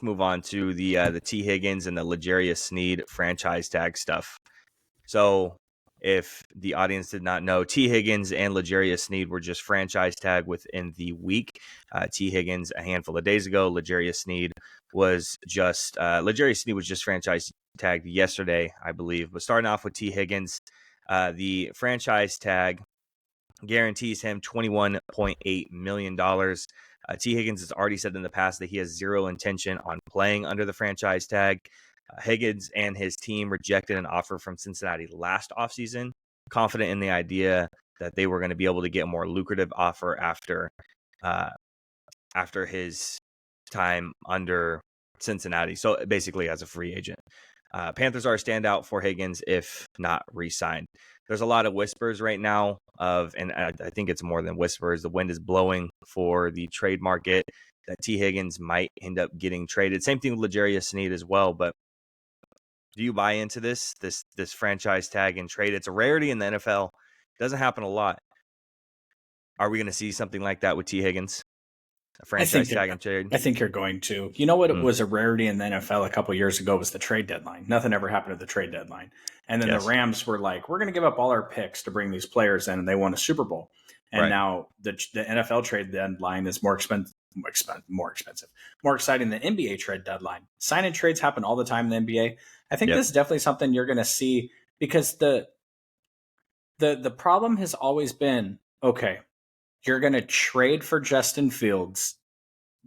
let's move on to the T. Higgins and the L'Jarius Sneed franchise tag stuff. So if the audience did not know, T. Higgins and L'Jarius Sneed were just franchise tag within the week. T. Higgins a handful of days ago. L'Jarius Sneed was just franchise tagged yesterday, I believe. But starting off with T. Higgins, the franchise tag guarantees him $21.8 million. T. Higgins has already said in the past that he has zero intention on playing under the franchise tag. Higgins and his team rejected an offer from Cincinnati last offseason, confident in the idea that they were going to be able to get a more lucrative offer after his time under Cincinnati. So basically as a free agent. Panthers are a standout for Higgins if not re-signed. There's a lot of whispers right now and I think it's more than whispers. The wind is blowing for the trade market that T. Higgins might end up getting traded. Same thing with L'Jarius Sneed as well. But do you buy into this franchise tag and trade? It's a rarity in the NFL. It doesn't happen a lot. Are we going to see something like that with T. Higgins? A franchise tag and trade? I think you're going to. You know what? It was a rarity in the NFL a couple years ago was the trade deadline. Nothing ever happened at the trade deadline. And then the Rams were like, we're going to give up all our picks to bring these players in, and they won a Super Bowl. And now the NFL trade deadline is more exciting than the NBA trade deadline. Sign-in trades happen all the time in the NBA. I think this is definitely something you're going to see because the problem has always been, okay, you're going to trade for Justin Fields.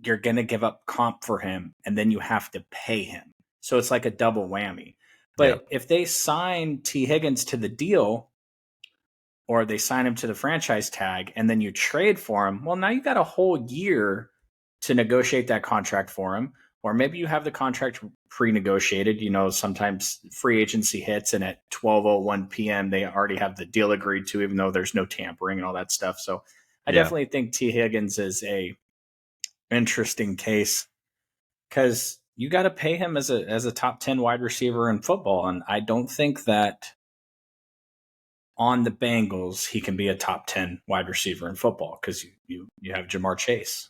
You're going to give up comp for him, and then you have to pay him. So it's like a double whammy. But if they sign T. Higgins to the deal, or they sign him to the franchise tag, and then you trade for him, well, now you got a whole year to negotiate that contract for him. Or maybe you have the contract pre-negotiated. You know, sometimes free agency hits, and at 12:01 p.m. they already have the deal agreed to, even though there's no tampering and all that stuff. So I definitely think T. Higgins is a interesting case because you got to pay him as a top 10 wide receiver in football. And I don't think that on the Bengals, he can be a top 10 wide receiver in football because you have Jamar Chase.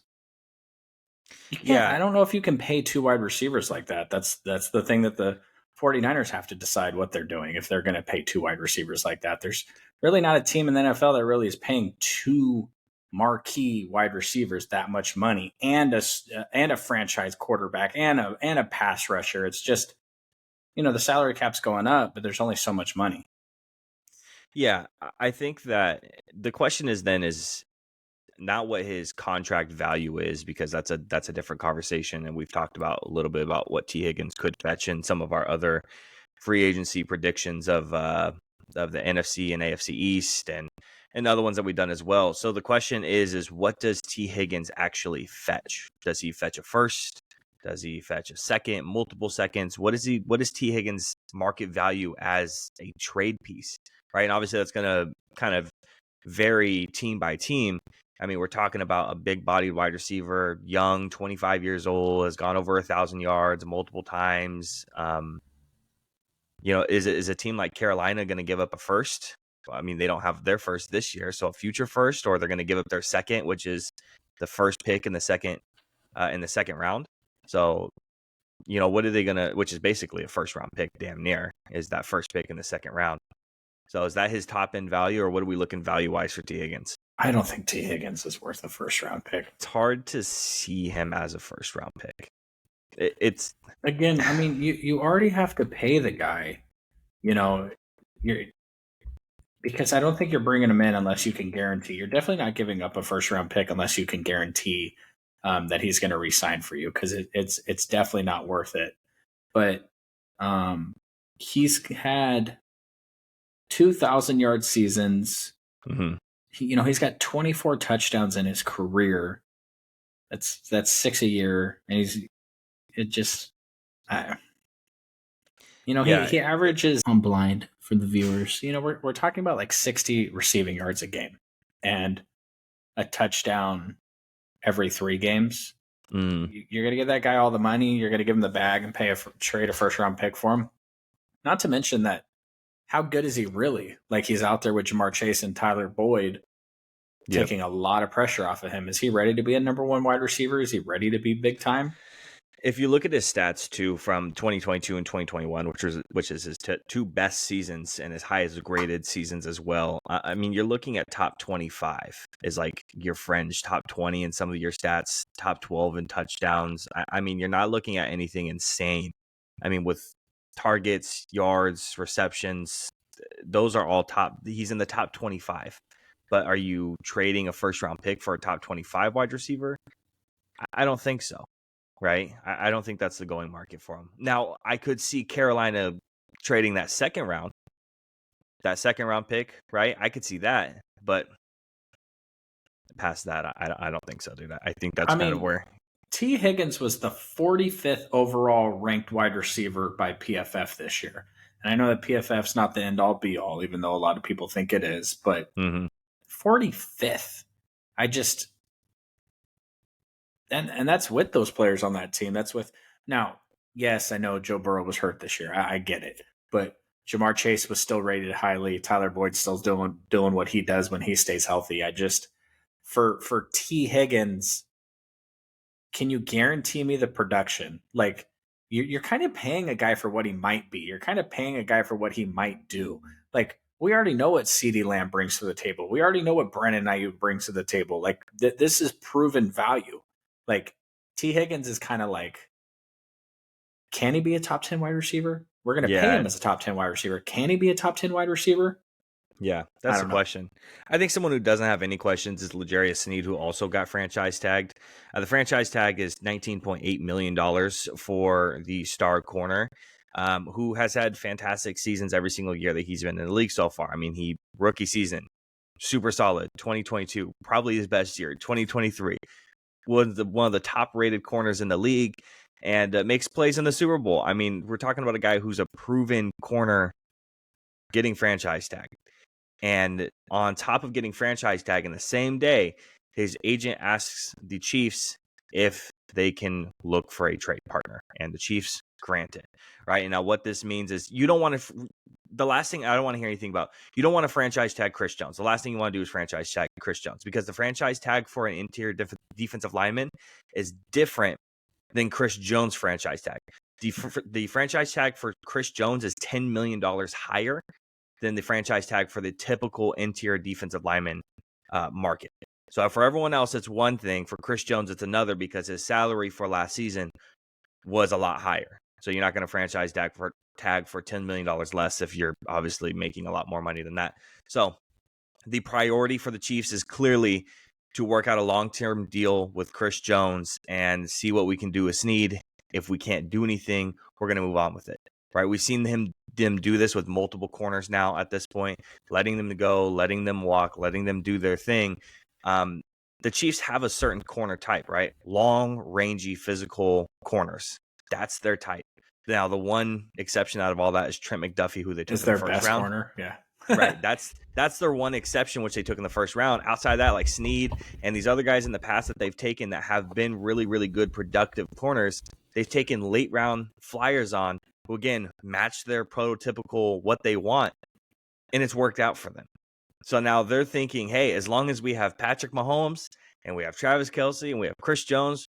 I don't know if you can pay two wide receivers like that. That's the thing that the 49ers have to decide what they're doing if they're going to pay two wide receivers like that. There's really not a team in the NFL that really is paying two marquee wide receivers that much money and a franchise quarterback and a pass rusher. It's just, the salary cap's going up, but there's only so much money. Yeah, I think that the question is not what his contract value is, because that's a different conversation. And we've talked about a little bit about what T. Higgins could fetch in some of our other free agency predictions of the NFC and AFC East and other ones that we've done as well. So the question is what does T. Higgins actually fetch? Does he fetch a first? Does he fetch a second, multiple seconds? What is T. Higgins' market value as a trade piece? Right. And obviously that's going to kind of vary team by team. I mean, we're talking about a big-bodied wide receiver, young, 25 years old, has gone over 1,000 yards multiple times. Is a team like Carolina going to give up a first? I mean, they don't have their first this year, so a future first, or they're going to give up their second, which is the first pick in the second round. So, what are they going to? Which is basically a first-round pick, damn near, is that first pick in the second round. So, is that his top-end value, or what are we looking value-wise for T. Higgins? I don't think T. Higgins is worth a first-round pick. It's hard to see him as a first-round pick. It's again, I mean, you already have to pay the guy, because I don't think you're bringing him in unless you can guarantee. You're definitely not giving up a first-round pick unless you can guarantee that he's going to re-sign for you, because it's definitely not worth it. But he's had 2,000-yard seasons. Mm-hmm. He's got 24 touchdowns in his career. That's 6 a year, and he averages, I'm blind for the viewers. We're talking about like 60 receiving yards a game and a touchdown every 3 games. You're going to give that guy all the money. You're going to give him the bag and trade a first-round pick for him. Not to mention that, how good is he really? Like, he's out there with Jamar Chase and Tyler Boyd taking a lot of pressure off of him. Is he ready to be a number 1 wide receiver? Is he ready to be big time? if you look at his stats too from 2022 and 2021, which is his two best seasons and his highest graded seasons as well. I mean, you're looking at top 25 is like your fringe, top 20 in some of your stats, top 12 in touchdowns. I mean, you're not looking at anything insane. I mean, with targets, yards, receptions, those are all top. He's in the top 25. But are you trading a first round pick for a top 25 wide receiver? I don't think so. Right? I don't think that's the going market for him. Now, I could see Carolina trading that second round pick, right? I could see that, but past that, I don't think so, dude. I think that's I kind of mean, where. T. Higgins was the 45th overall ranked wide receiver by PFF this year. And I know that PFF's not the end all be all, even though a lot of people think it is, but Mm-hmm. 45th. I just, and that's with those players on that team. That's with, now, yes, I know Joe Burrow was hurt this year. I get it. But Jamar Chase was still rated highly. Tyler Boyd's still doing what he does when he stays healthy. I just, for T. Higgins, can you guarantee me the production? Like, you're kind of paying a guy for what he might be. You're kind of paying a guy for what he might do. Like, we already know what CeeDee Lamb brings to the table. We already know what Brandon Ayuk brings to the table. Like, this is proven value. Like, T. Higgins is kind of like, can he be a top 10 wide receiver? We're going to pay Yeah, him as a top 10 wide receiver. Can he be a top 10 wide receiver? yeah, I that's the don't know. question. I think someone who doesn't have any questions is L'Jarius Sneed, who also got franchise tagged. The franchise tag is $19.8 million for the star corner, who has had fantastic seasons every single year that he's been in the league so far. I mean, he rookie season, super solid. 2022, probably his best year. 2023, was one of the top rated corners in the league and makes plays in the Super Bowl. I mean, we're talking about a guy who's a proven corner getting franchise tag. And on top of getting franchise tag in the same day, his agent asks the Chiefs if they can look for a trade partner, and the Chiefs grant it. Right? And now what this means is you don't want to. The last thing I don't want to hear anything about, you don't want to franchise tag Chris Jones. The last thing you want to do is franchise tag Chris Jones, because the franchise tag for an interior defensive lineman is different than Chris Jones' franchise tag. The franchise tag for Chris Jones is $10 million higher than the franchise tag for the typical interior defensive lineman market. So for everyone else, it's one thing. For Chris Jones, it's another, because his salary for last season was a lot higher. So you're not going to franchise tag for $10 million less if you're obviously making a lot more money than that. So the priority for the Chiefs is clearly to work out a long-term deal with Chris Jones and see what we can do with Sneed. If we can't do anything, we're going to move on with it. Right? We've seen them do this with multiple corners now at this point, letting them go, letting them walk, letting them do their thing. The Chiefs have a certain corner type, right? Long, rangy, physical corners. That's their type. Now, the one exception out of all that is Trent McDuffie, who they took Is in the their first best round. corner? Yeah. Right. That's their one exception, which they took in the first round. Outside of that, like Sneed and these other guys in the past that they've taken that have been really, really good, productive corners, they've taken late round flyers on who, again, match their prototypical what they want, and it's worked out for them. So now they're thinking, hey, as long as we have Patrick Mahomes and we have Travis Kelce and we have Chris Jones,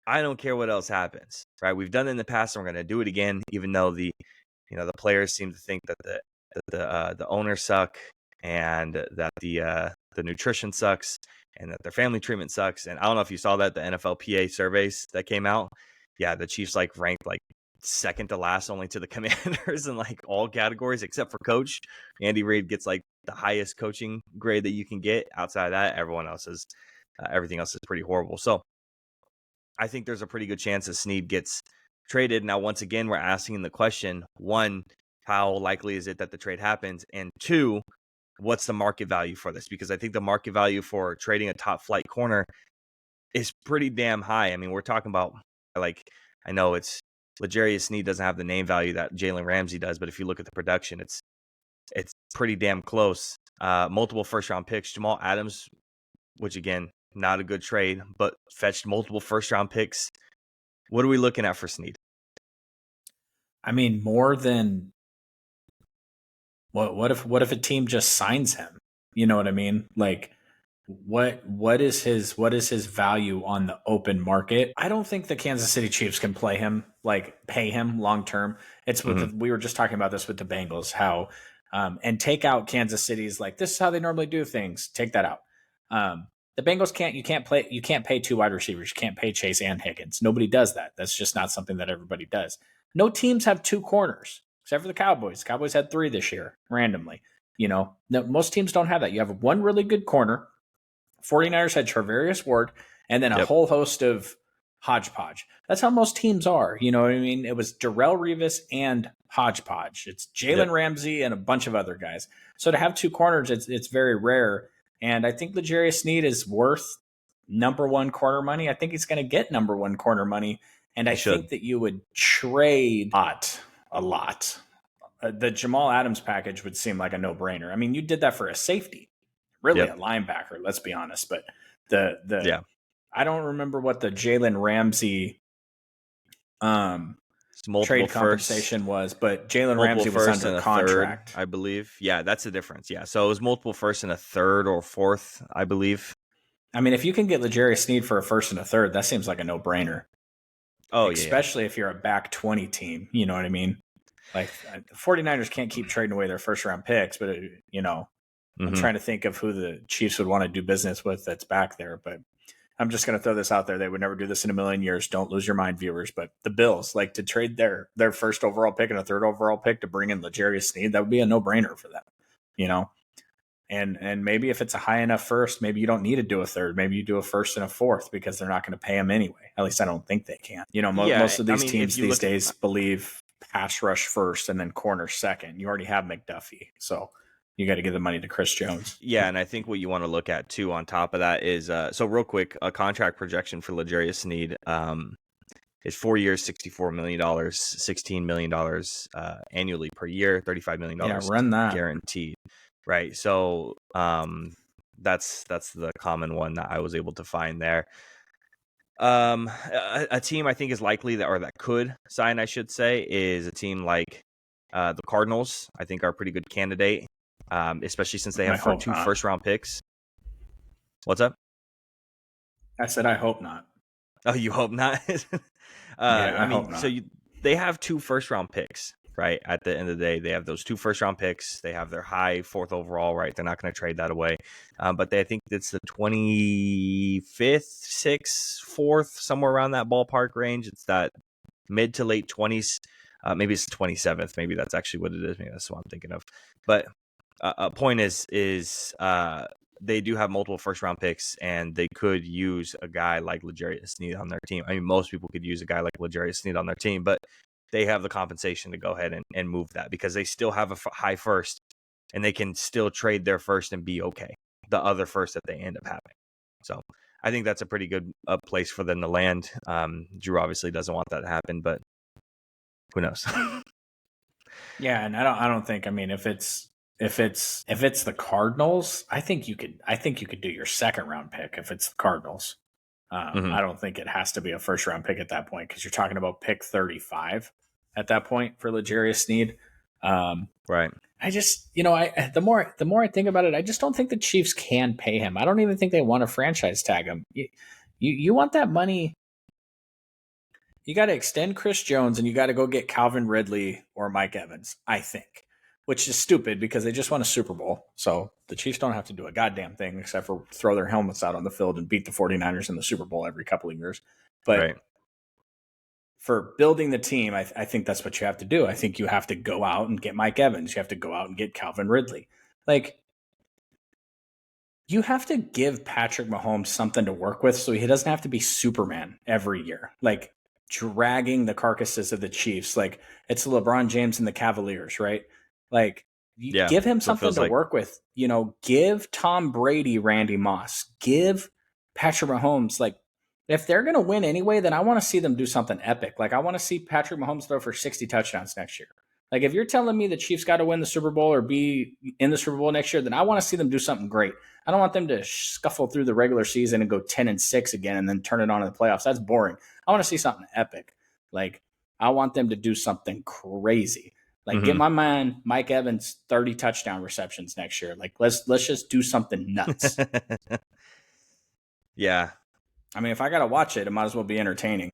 I don't care what else happens. Right? We've done it in the past, and we're going to do it again, even though the players seem to think that the owners suck, and that the nutrition sucks, and that their family treatment sucks. And I don't know if you saw that, the NFLPA surveys that came out. Yeah, the Chiefs ranked second to last only to the Commanders in all categories except for coach. Andy Reid gets the highest coaching grade that you can get. Outside of that, everything else is pretty horrible. So I think there's a pretty good chance that Sneed gets traded. Now, once again, we're asking the question, one, how likely is it that the trade happens? And two, what's the market value for this? Because I think the market value for trading a top flight corner is pretty damn high. I mean, we're talking about I know it's L'Jarius Sneed doesn't have the name value that Jalen Ramsey does, but if you look at the production, it's pretty damn close. Multiple first round picks, Jamal Adams, which again, not a good trade, but fetched multiple first round picks. What are we looking at for Sneed? I mean, more than what if a team just signs him? You know what I mean? What is his value on the open market? I don't think the Kansas City Chiefs can play him, like pay him long term. It's with Hmm. we were just talking about this with the Bengals, how and take out Kansas City's like this is how they normally do things. Take that out. The Bengals can't pay two wide receivers. You can't pay Chase and Higgins. Nobody does that. That's just not something that everybody does. No teams have two corners except for the Cowboys. Cowboys had three this year randomly. No, most teams don't have that. You have one really good corner. 49ers had Charvarius Ward and then a Yep. whole host of hodgepodge. That's how most teams are. You know what I mean? It was Darrell Revis and hodgepodge. It's Yep. Jalen Ramsey and a bunch of other guys. So to have two corners, it's very rare. And I think L'Jarius Sneed is worth number one corner money. I think he's going to get number one corner money. And He I should. think that you would trade a lot. The Jamal Adams package would seem like a no brainer. I mean, you did that for a safety, really Yep. a linebacker, let's be honest. But the Yeah. I don't remember what the Jalen Ramsey um, It's multiple trade firsts, compensation was, but Jalen multiple Ramsey was firsts under and a third, contract. I believe. Yeah, that's the difference. Yeah. So it was multiple firsts and a third or fourth, I believe. I mean, if you can get L'Jarius Sneed for a first and a third, that seems like a no brainer, Oh yeah, yeah. especially if you're a back 20 team. You know what I mean? Like the 49ers can't keep trading away their first round picks, but I'm Hmm. trying to think of who the Chiefs would want to do business with that's back there. But I'm just going to throw this out there. They would never do this in a million years. Don't lose your mind, viewers. But the Bills, like to trade their first overall pick and a third overall pick to bring in L'Jarius Sneed, that would be a no brainer for them. You know, and maybe if it's a high enough first, maybe you don't need to do a third. Maybe you do a first and a fourth because they're not going to pay him anyway. At least I don't think they can. Yeah, Most of I these mean, if teams you these look at, days believe pass rush first and then corner second. You already have McDuffie, so you got to give the money to Chris Jones. yeah, and I think what you want to look at too on top of that is so real quick, a contract projection for L'Jarius Sneed is 4 years, $64 million, $16 million annually per year, Yeah, $35 million run that. guaranteed. Right. So that's the common one that I was able to find there. A team I think is likely that could sign, I should say, is a team like the Cardinals. I think are a pretty good candidate, especially since they I have hope two not. first round picks. What's up? I said I hope not. Oh, you hope not. Yeah, I I hope mean, not. they have two first round picks, right? At the end of the day, they have those two first round picks. They have their high fourth overall, right? They're not going to trade that away. But I think it's the 25th, 6th, 4th, somewhere around that ballpark range. It's that mid to late 20s. Maybe it's 27th. Maybe that's actually what it is. Maybe that's what I'm thinking of. But a point is they do have multiple first round picks, and they could use a guy like L'Jarius Sneed on their team. I mean, most people could use a guy like L'Jarius Sneed on their team, but they have the compensation to go ahead and move that because they still have a high first, and they can still trade their first and be okay. The other first that they end up having. So I think that's a pretty good place for them to land. Drew obviously doesn't want that to happen, but who knows? Yeah, and I don't think. I mean, if it's the Cardinals, I think you could do your second round pick if it's the Cardinals. Hmm. I don't think it has to be a first round pick at that point because you're talking about pick 35 at that point for L'Jarius Sneed. Right. I just, the more I think about it, I just don't think the Chiefs can pay him. I don't even think they want to franchise tag him. You want that money. You got to extend Chris Jones and you got to go get Calvin Ridley or Mike Evans, I think, which is stupid because they just won a Super Bowl. So the Chiefs don't have to do a goddamn thing except for throw their helmets out on the field and beat the 49ers in the Super Bowl every couple of years. But Right. for building the team, I think that's what you have to do. I think you have to go out and get Mike Evans. You have to go out and get Calvin Ridley. Like, you have to give Patrick Mahomes something to work with so he doesn't have to be Superman every year. Like, dragging the carcasses of the Chiefs. Like, it's LeBron James and the Cavaliers, right? Like, you Yeah. give him That's what it something feels to like. work with. Give Tom Brady Randy Moss. Give Patrick Mahomes, like, if they're going to win anyway, then I want to see them do something epic. Like, I want to see Patrick Mahomes throw for 60 touchdowns next year. Like, if you're telling me the Chiefs got to win the Super Bowl or be in the Super Bowl next year, then I want to see them do something great. I don't want them to scuffle through the regular season and go 10-6 again and then turn it on in the playoffs. That's boring. I want to see something epic. Like, I want them to do something crazy. Like get Hmm. my man Mike Evans 30 touchdown receptions next year. Like let's just do something nuts. Yeah. I mean, if I gotta watch it, it might as well be entertaining.